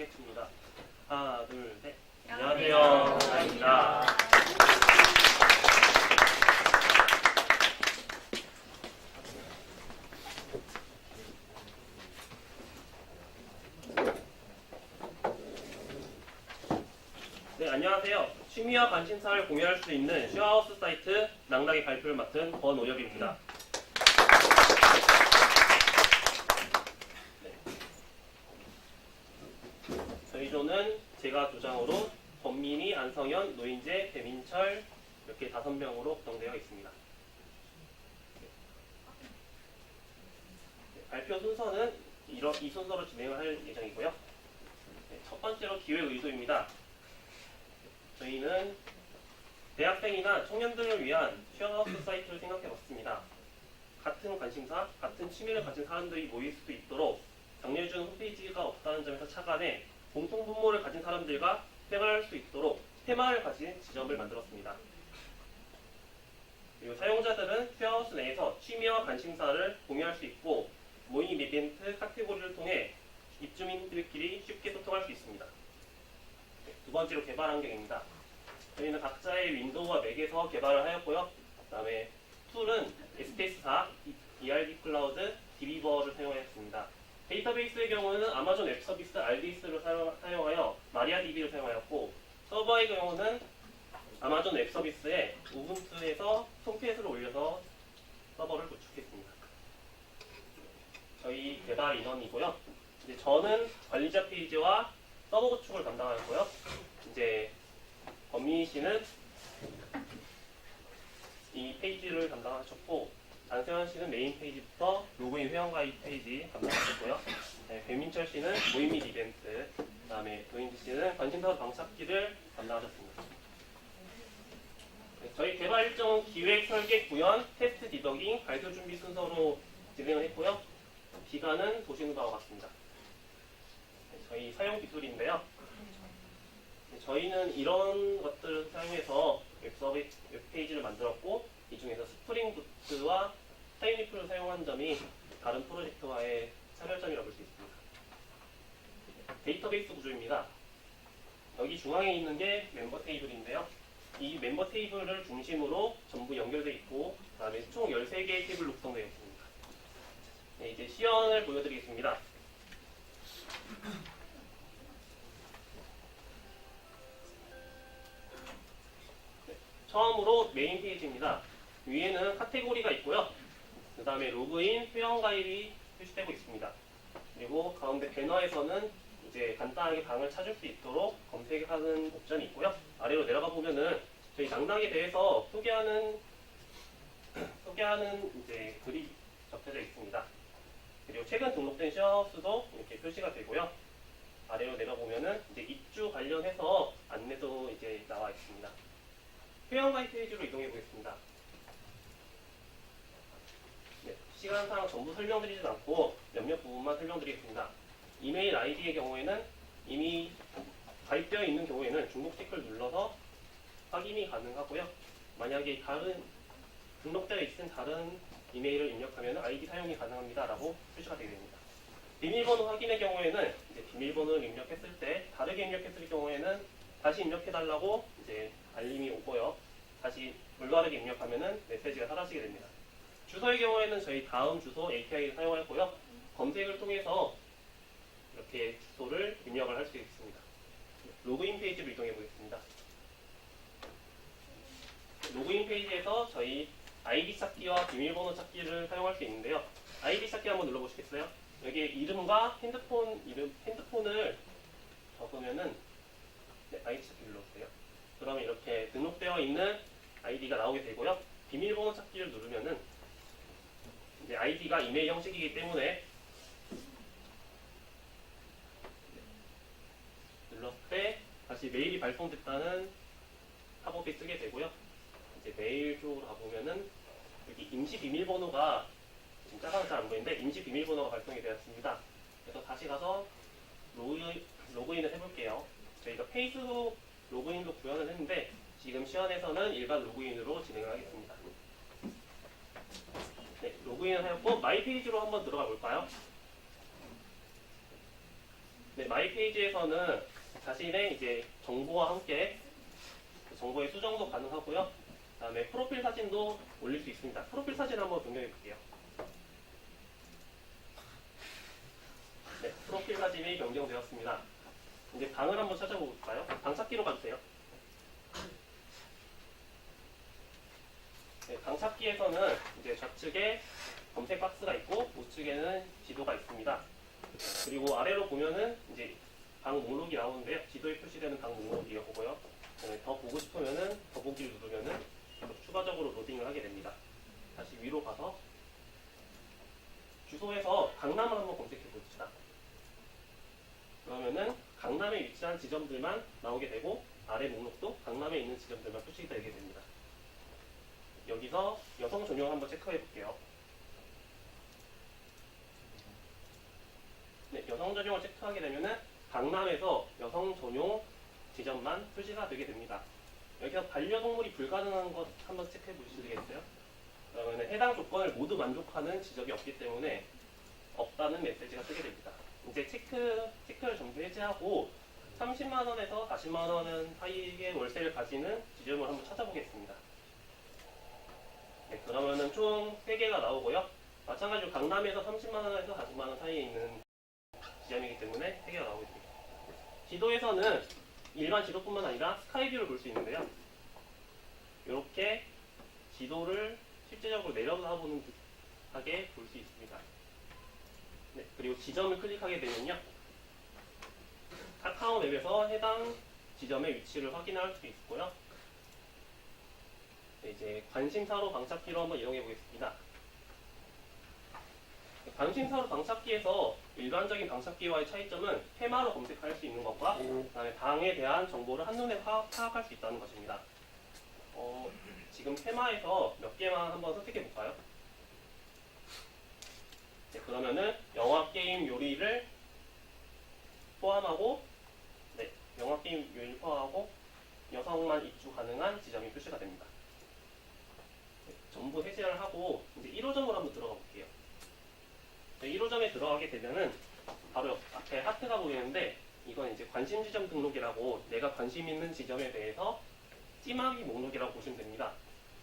하겠습니다. 하나, 둘, 셋. 안녕하세요. 안녕하세요. 네, 안녕하세요. 취미와 관심사를 공유할 수 있는 쉐어하우스 사이트 낭락의 발표를 맡은 권오엽입니다. 저희 조는 제가 조장으로 권민희, 안성현, 노인재, 배민철 이렇게 5명으로 구성되어 있습니다. 발표 순서는 이 순서로 진행을 할 예정이고요. 첫 번째로 기획 의도입니다. 저희는 대학생이나 청년들을 위한 쉐어하우스 사이트를 생각해봤습니다. 같은 관심사, 같은 취미를 가진 사람들이 모일 수 있도록 정해준 홈페이지가 없다는 점에서 착안해 공통 분모를 가진 사람들과 생활할 수 있도록 테마를 가진 지점을 만들었습니다. 그리고 사용자들은 쉐어하우스 내에서 취미와 관심사를 공유할 수 있고 모임 이벤트 카테고리를 통해 입주민들끼리 쉽게 소통할 수 있습니다. 두 번째로 개발 환경입니다. 저희는 각자의 윈도우와 맥에서 개발을 하였고요. 그 다음에 툴은 STS4, ERB 클라우드, 디비버를 사용하였습니다. 데이터베이스의 경우는 아마존 웹 서비스 RDS를 사용하여 마리아DB를 사용하였고, 서버의 경우는 아마존 웹 서비스에 우분투에서 톰캣을 올려서 서버를 구축했습니다. 저희 개발 인원이고요. 이제 저는 관리자 페이지와 서버 구축을 담당하였고요. 이제 권민희 씨는 이 페이지를 담당하셨고, 안세환 씨는 메인 페이지부터 로그인 회원가입 페이지 담당하셨고요. 네, 배민철 씨는 모임 및 이벤트, 그 다음에 노인지 씨는 관심사 방찾기를 담당하셨습니다. 네, 저희 개발 일정은 기획, 설계, 구현, 테스트 디버깅, 발표 준비 순서로 진행을 했고요. 기간은 보시는 바와 같습니다. 네, 저희 사용 기술인데요. 네, 저희는 이런 것들을 사용해서 웹페이지를 만들었고, 이 중에서 스프링 부트와 타임리플을 사용한 점이 다른 프로젝트와의 차별점이라고 볼 수 있습니다. 데이터베이스 구조입니다. 여기 중앙에 있는 게 멤버 테이블인데요. 이 멤버 테이블을 중심으로 전부 연결되어 있고, 그 다음에 총 13개의 테이블로 구성되어 있습니다. 네, 이제 시연을 보여드리겠습니다. 네, 처음으로 메인 페이지입니다. 위에는 카테고리가 있고요. 그 다음에 로그인, 회원가입이 표시되고 있습니다. 그리고 가운데 배너에서는 이제 간단하게 방을 찾을 수 있도록 검색하는 옵션이 있고요. 아래로 내려가 보면은 저희 낭락에 대해서 소개하는 이제 글이 적혀져 있습니다. 그리고 최근 등록된 쉐어하우스도 이렇게 표시가 되고요. 아래로 내려보면은 이제 입주 관련해서 안내도 이제 나와 있습니다. 회원가입 페이지로 이동해 보겠습니다. 네, 시간상 전부 설명드리진 않고 몇몇 부분만 설명드리겠습니다. 이메일 아이디의 경우에는 이미 가입되어 있는 경우에는 중복 체크를 눌러서 확인이 가능하고요. 만약에 다른 등록되어 있은 다른 이메일을 입력하면 아이디 사용이 가능합니다 라고 표시가 되게 됩니다. 비밀번호 확인의 경우에는 이제 비밀번호를 입력했을 때 다르게 입력했을 경우에는 다시 입력해달라고 이제 알림이 오고요. 다시 올바르게 입력하면 메시지가 사라지게 됩니다. 주소의 경우에는 저희 다음 주소 API를 사용하고요. 검색을 통해서 이렇게 주소를 입력을 할 수 있습니다. 로그인 페이지로 이동해 보겠습니다. 로그인 페이지에서 저희 아이디 찾기와 비밀번호 찾기를 사용할 수 있는데요. 아이디 찾기 한번 눌러보시겠어요? 여기에 이름과 핸드폰을 적으면은 아이디 찾기 눌러주세요. 그러면 이렇게 등록되어 있는 아이디가 나오게 되고요. 비밀번호 찾기를 누르면은 이제 아이디가 이메일 형식이기 때문에 눌렀을 때 다시 메일이 발송됐다는 팝업이 뜨게 되고요. 이제 메일 쪽으로 가보면은 여기 임시 비밀번호가 지금 작아서 잘 안 보이는데 임시 비밀번호가 발송이 되었습니다. 그래서 다시 가서 로그인을 해볼게요. 저희가 페이스북 로그인도 구현을 했는데 지금 시연에서는 일반 로그인으로 진행을 하겠습니다. 네, 로그인을 하였고 마이 페이지로 한번 들어가 볼까요? 네, 마이 페이지에서는 자신의 이제 정보와 함께 그 정보의 수정도 가능하고요. 그다음에 프로필 사진도 올릴 수 있습니다. 프로필 사진 한번 변경해 볼게요. 네, 프로필 사진이 변경되었습니다. 이제 방을 한번 찾아볼까요? 방 찾기로 가주세요. 네, 방 찾기에서는 이제 좌측에 검색 박스가 있고 우측에는 지도가 있습니다. 그리고 아래로 보면은 이제 방 목록이 나오는데요. 지도에 표시되는 방 목록이 이거고요. 더 보고 싶으면은 더보기를 누르면은 추가적으로 로딩을 하게 됩니다. 다시 위로 가서 주소에서 강남을 한번 검색해 봅시다. 그러면은 강남에 위치한 지점들만 나오게 되고 아래 목록도 강남에 있는 지점들만 표시되게 됩니다. 여기서 여성 전용 한번 체크해 볼게요. 네, 여성 전용을 체크하게 되면은 강남에서 여성 전용 지점만 표시가 되게 됩니다. 여기서 반려동물이 불가능한 것 한번 체크해 보시겠어요? 그러면 해당 조건을 모두 만족하는 지점이 없기 때문에 없다는 메시지가 뜨게 됩니다. 이제 체크를 전부 해제하고 30만 원에서 40만 원 사이의 월세를 가지는 지점을 한번 찾아보겠습니다. 네, 그러면은 총 3개가 나오고요. 마찬가지로 강남에서 30만 원에서 40만 원 사이에 있는 지점이기 때문에 3개가 나오게 됩니다. 지도에서는 일반 지도뿐만 아니라 스카이뷰를 볼 수 있는데요. 이렇게 지도를 실제적으로 내려다보는 듯하게 볼 수 있습니다. 네, 그리고 지점을 클릭하게 되면요. 카카오 맵에서 해당 지점의 위치를 확인할 수 있고요. 네, 이제 관심사로 방찾기로 한번 이용해 보겠습니다. 관심사로 방찾기에서 일반적인 방찾기와의 차이점은 테마로 검색할 수 있는 것과 그다음에 방에 대한 정보를 한눈에 파악할 수 있다는 것입니다. 지금 테마에서 몇 개만 한번 선택해 볼까요? 네, 그러면은 영화, 게임, 요리를 포함하고 영화, 게임, 요리를 포함하고 여성만 입주 가능한 지점이 표시가 됩니다. 네, 전부 해제를 하고 이제 1호점으로 한번 들어가 볼게요. 네, 1호점에 들어가게 되면은 바로 앞에 하트가 보이는데 이건 이제 관심 지점 등록이라고 내가 관심 있는 지점에 대해서 찜하기 목록이라고 보시면 됩니다.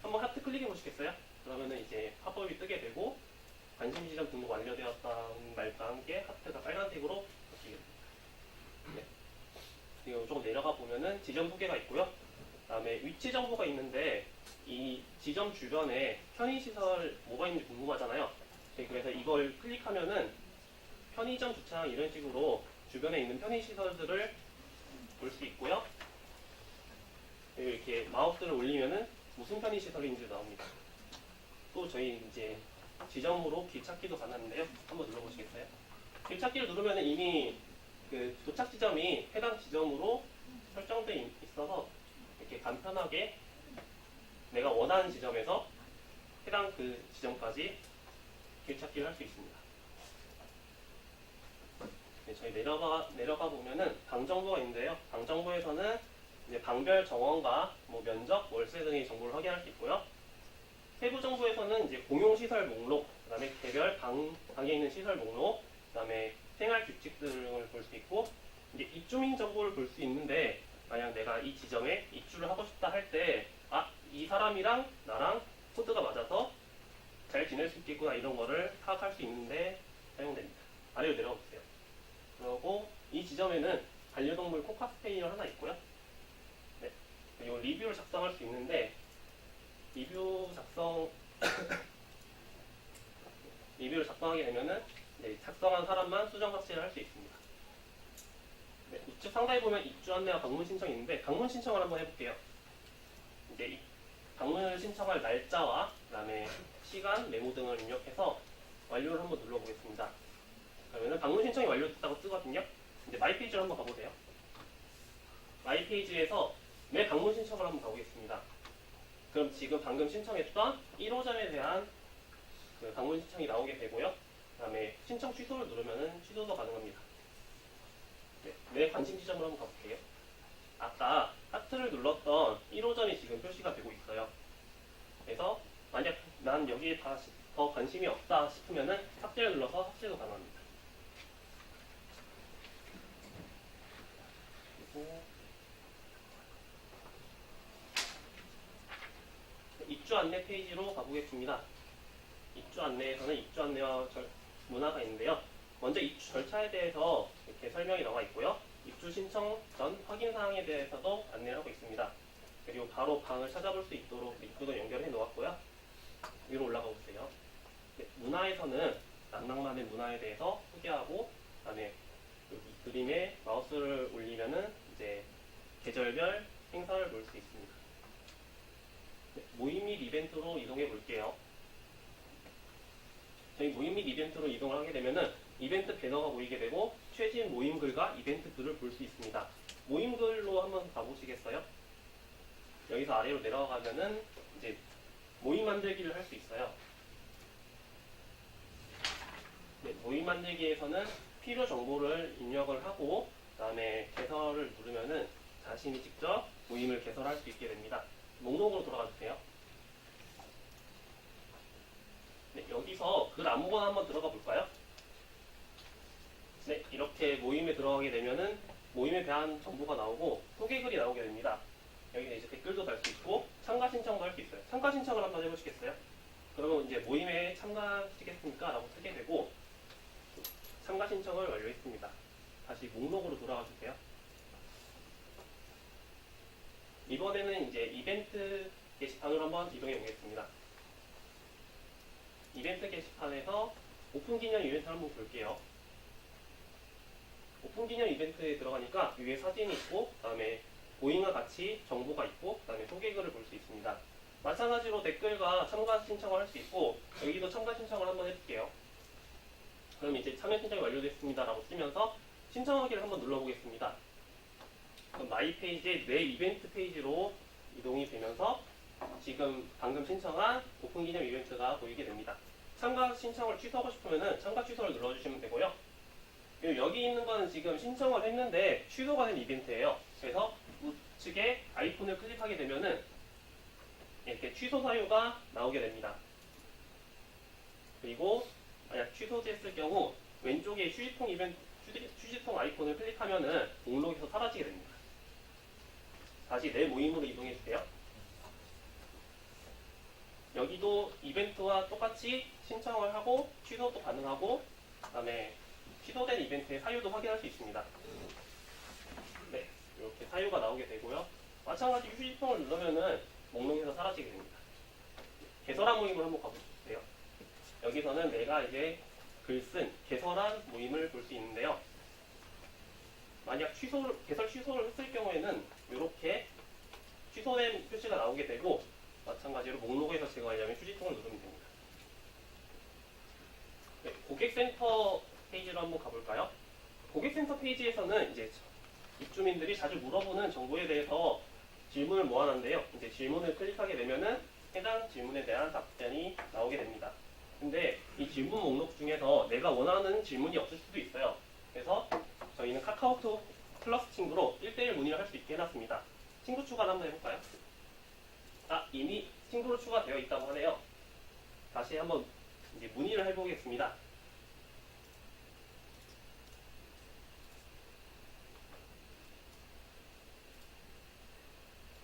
한번 하트 클릭해 보시겠어요? 그러면은 이제 팝업이 뜨게 되고 관심 지점 등록 완료되었다는 말과 함께 하트가 빨간색으로 바뀌게 됩니다. 네. 그리고 조금 내려가 보면은 지점 소개가 있고요. 그다음에 위치 정보가 있는데 이 지점 주변에 편의시설 뭐가 있는지 궁금하잖아요. 네, 그래서 이걸 클릭하면은 편의점 주차장 이런 식으로 주변에 있는 편의시설들을 볼 수 있고요. 그리고 이렇게 마우스를 올리면은 무슨 편의시설인지 나옵니다. 또 저희 이제 지점으로 길찾기도 가능한데요. 한번 눌러보시겠어요? 길찾기를 누르면은 이미 그 도착 지점이 해당 지점으로 설정되어 있어서 이렇게 간편하게 내가 원하는 지점에서 해당 그 지점까지 길찾기를 할 수 있습니다. 네, 저희 내려가 보면은 방 정보가 있는데요. 방 정보에서는 이제 방별 정원과 뭐 면적, 월세 등의 정보를 확인할 수 있고요. 세부 정보에서는 이제 공용 시설 목록, 그다음에 개별 방에 있는 시설 목록, 그다음에 생활 규칙 등을 볼 수 있고 이제 입주민 정보를 볼 수 있는데 만약 내가 이 지점에 입주를 하고 싶다 할 때 이 사람이랑 나랑 코드가 맞아서 잘 지낼 수 있겠구나 이런 거를 파악할 수 있는데 사용됩니다. 아래로 내려가 보세요. 그리고 이 지점에는 반려동물 코카스페이어 하나 있고요. 네. 그리고 리뷰를 작성할 수 있는데 리뷰를 작성하게 되면은 작성한 사람만 수정 삭제를 할 수 있습니다. 네, 우측 상단에 보면 입주 안내와 방문 신청이 있는데 방문 신청을 한번 해볼게요. 이제 방문을 신청할 날짜와 그다음에 시간, 메모 등을 입력해서 완료를 한번 눌러보겠습니다. 그러면은 방문 신청이 완료됐다고 뜨거든요. 이제 마이 페이지로 한번 가보세요. 마이 페이지에서 내 방문 신청을 한번 가보겠습니다. 그럼 지금 방금 신청했던 1호점에 대한 그 방문 신청이 나오게 되고요. 그 다음에 신청 취소를 누르면은 취소도 가능합니다. 네, 내 관심 지점으로 한번 가볼게요. 아까 하트를 눌렀던 1호점이 지금 표시가 되고 있어요. 그래서 만약 난 여기에 더 관심이 없다 싶으면은 삭제를 눌러서 삭제도 가능합니다. 안내 페이지로 가보겠습니다. 입주 안내에서는 입주 안내와 문화가 있는데요. 먼저 입주 절차에 대해서 이렇게 설명이 나와 있고요. 입주 신청 전 확인 사항에 대해서도 안내를 하고 있습니다. 그리고 바로 방을 찾아볼 수 있도록 링크도 연결해 놓았고요. 위로 올라가 보세요. 네, 문화에서는 낭낭만의 문화에 대해서 소개하고, 그다음에 여기 그림에 마우스를 올리면은 이제 계절별 행사를 볼 수 있습니다. 네, 모임 및 이벤트로 이동해 볼게요. 저희 모임 및 이벤트로 이동을 하게 되면은 이벤트 배너가 보이게 되고 최신 모임 글과 이벤트 글을 볼 수 있습니다. 모임 글로 한번 가보시겠어요? 여기서 아래로 내려가면은 이제 모임 만들기를 할 수 있어요. 네, 모임 만들기에서는 필요 정보를 입력을 하고 그다음에 개설을 누르면은 자신이 직접 모임을 개설할 수 있게 됩니다. 목록으로 돌아가 주세요. 네, 여기서 글 아무거나 한번 들어가 볼까요? 네, 이렇게 모임에 들어가게 되면은 모임에 대한 정보가 나오고 소개글이 나오게 됩니다. 여기는 이제 댓글도 달 수 있고 참가 신청도 할 수 있어요. 참가 신청을 한번 해보시겠어요? 그러면 이제 모임에 참가하시겠습니까? 라고 쓰게 되고 참가 신청을 완료했습니다. 다시 목록으로 돌아가 주세요. 이번에는 이제 이벤트 게시판으로 한번 이동해 보겠습니다. 이벤트 게시판에서 오픈 기념 이벤트 한번 볼게요. 오픈 기념 이벤트에 들어가니까 위에 사진이 있고 그다음에 모임과 같이 정보가 있고 그다음에 소개글을 볼 수 있습니다. 마찬가지로 댓글과 참가 신청을 할 수 있고 여기도 참가 신청을 한번 해볼게요. 그럼 이제 참여 신청이 완료됐습니다 라고 쓰면서 신청하기를 한번 눌러보겠습니다. 그럼 마이 페이지의 내 이벤트 페이지로 이동이 되면서 지금 방금 신청한 오픈 기념 이벤트가 보이게 됩니다. 참가 신청을 취소하고 싶으면 참가 취소를 눌러주시면 되고요. 여기 있는 거는 지금 신청을 했는데 취소가 된 이벤트예요. 그래서 우측에 아이콘을 클릭하게 되면은 이렇게 취소 사유가 나오게 됩니다. 그리고 만약 취소됐을 경우 왼쪽에 휴지통 아이콘을 클릭하면은 목록에서 사라지게 됩니다. 다시 내 모임으로 이동해 주세요. 여기도 이벤트와 똑같이 신청을 하고 취소도 가능하고 그다음에 취소된 이벤트의 사유도 확인할 수 있습니다. 네, 이렇게 사유가 나오게 되고요. 마찬가지로 휴지통을 누르면은 목록에서 사라지게 됩니다. 개설한 모임을 한번 가보세요. 여기서는 내가 이제 글 쓴 개설한 모임을 볼 수 있는데요. 만약 개설 취소를 했을 경우에는 이렇게 취소된 표시가 나오게 되고 마찬가지로 목록에서 제거하려면 휴지통을 누르면 됩니다. 네, 고객센터 페이지로 한번 가볼까요? 고객센터 페이지에서는 이제 입주민들이 자주 물어보는 정보에 대해서 질문을 모아놨는데요. 이제 질문을 클릭하게 되면은 해당 질문에 대한 답변이 나오게 됩니다. 근데 이 질문 목록 중에서 내가 원하는 질문이 없을 수도 있어요. 그래서 저희는 카카오톡 플러스 친구로 1:1 문의를 할 수 있게 해놨습니다. 친구 추가를 한번 해볼까요? 이미 친구로 추가되어 있다고 하네요. 다시 한번 이제 문의를 해보겠습니다.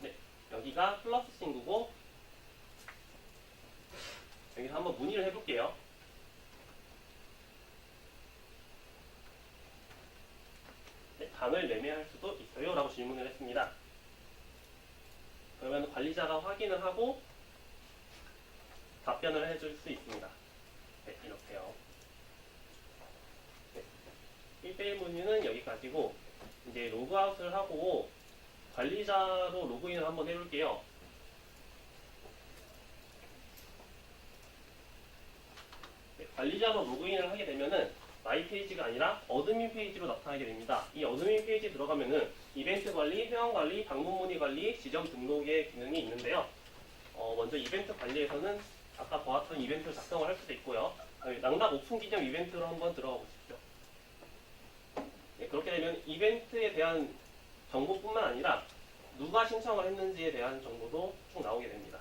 네, 여기가 플러스 친구고 여기서 한번 문의를 해볼게요. 네, 방을 매매할 수도 있어요? 라고 질문을 했습니다. 그러면 관리자가 확인을 하고 답변을 해줄 수 있습니다. 네, 이렇게요. 네, 1:1 문의는 여기까지고 이제 로그아웃을 하고 관리자로 로그인을 한번 해볼게요. 네, 관리자로 로그인을 하게 되면은 마이 페이지가 아니라 어드민 페이지로 나타나게 됩니다. 이 어드민 페이지에 들어가면은 이벤트 관리, 회원 관리, 방문 문의 관리, 지점 등록의 기능이 있는데요. 먼저 이벤트 관리에서는 아까 보았던 이벤트 작성을 할 수도 있고요. 낭락 오픈 기념 이벤트로 한번 들어가 보십시오. 네, 그렇게 되면 이벤트에 대한 정보뿐만 아니라 누가 신청을 했는지에 대한 정보도 쭉 나오게 됩니다.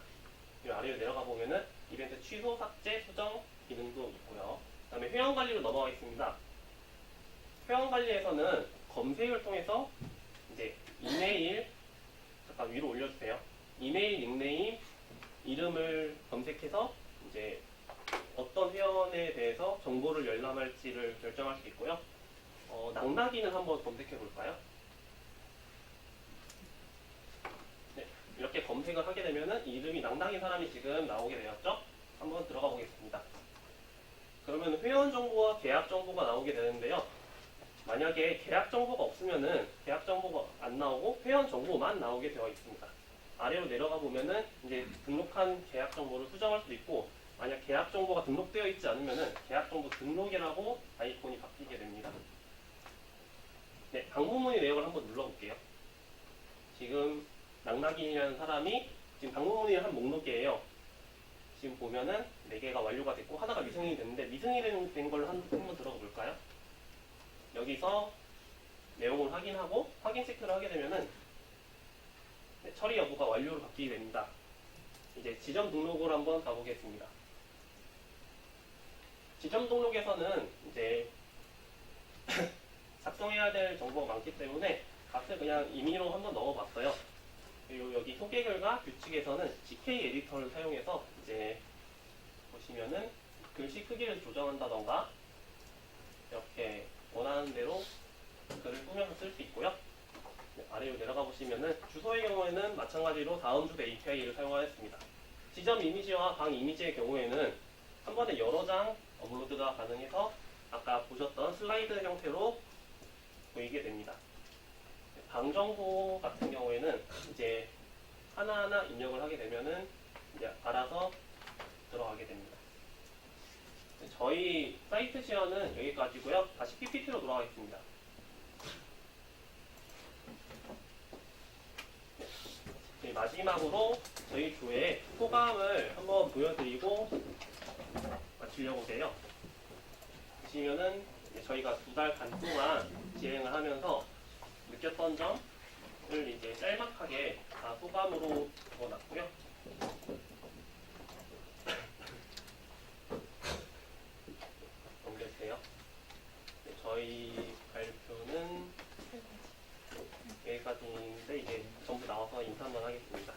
이 아래로 내려가 보면은 이벤트 취소, 삭제, 수정 기능도 있고요. 그 다음에 회원 관리로 넘어가 있습니다. 회원 관리에서는 검색을 통해서 이제 이메일, 잠깐 위로 올려주세요. 이메일, 닉네임, 이름을 검색해서 이제 어떤 회원에 대해서 정보를 열람할지를 결정할 수 있고요. 낙나기는 한번 검색해 볼까요? 네, 이렇게 검색을 하게 되면은 이름이 낙나기 사람이 지금 나오게 되었죠? 한번 들어가 보겠습니다. 그러면 회원 정보와 계약 정보가 나오게 되는데요. 만약에 계약 정보가 없으면은 계약 정보가 안 나오고 회원 정보만 나오게 되어 있습니다. 아래로 내려가 보면은 이제 등록한 계약 정보를 수정할 수도 있고, 만약 계약 정보가 등록되어 있지 않으면은 계약 정보 등록이라고 아이콘이 바뀌게 됩니다. 네, 방문문의 내역을 한번 눌러볼게요. 지금 낙낙인이라는 사람이 지금 방문문의 한 목록이에요. 지금 보면은 4개가 완료가 됐고 하나가 미승인이 됐는데, 미승인이 된 걸로 한번 들어가 볼까요? 여기서 내용을 확인하고 확인 체크를 하게 되면은 네, 처리 여부가 완료로 바뀌게 됩니다. 이제 지점 등록을 한번 가보겠습니다. 지점 등록에서는 이제 작성해야 될 정보가 많기 때문에 값을 그냥 임의로 한번 넣어봤어요. 그리고 여기 소개 결과 규칙에서는 GK 에디터를 사용해서 이제 보시면은 글씨 크기를 조정한다던가 이렇게 원하는 대로 글을 꾸며서 쓸 수 있고요. 네, 아래로 내려가 보시면은 주소의 경우에는 마찬가지로 다음 주소 API를 사용하였습니다. 지점 이미지와 방 이미지의 경우에는 한 번에 여러 장 업로드가 가능해서 아까 보셨던 슬라이드 형태로 보이게 됩니다. 방 정보 같은 경우에는 이제 하나하나 입력을 하게 되면은 이제 알아서 들어가게 됩니다. 저희 사이트 시연은 여기까지고요. 다시 PPT로 돌아가겠습니다. 네, 마지막으로 저희 조의 소감을 한번 보여드리고 마치려고 해요. 보시면은 저희가 2달 반 동안 진행을 하면서 느꼈던 점을 이제 짤막하게 다 소감으로 적어놨고요. 넘겨주세요. 네, 저희 발표는 여기까지인데 이제 전부 나와서 인사 한번 하겠습니다.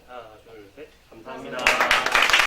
하나, 둘, 셋. 감사합니다.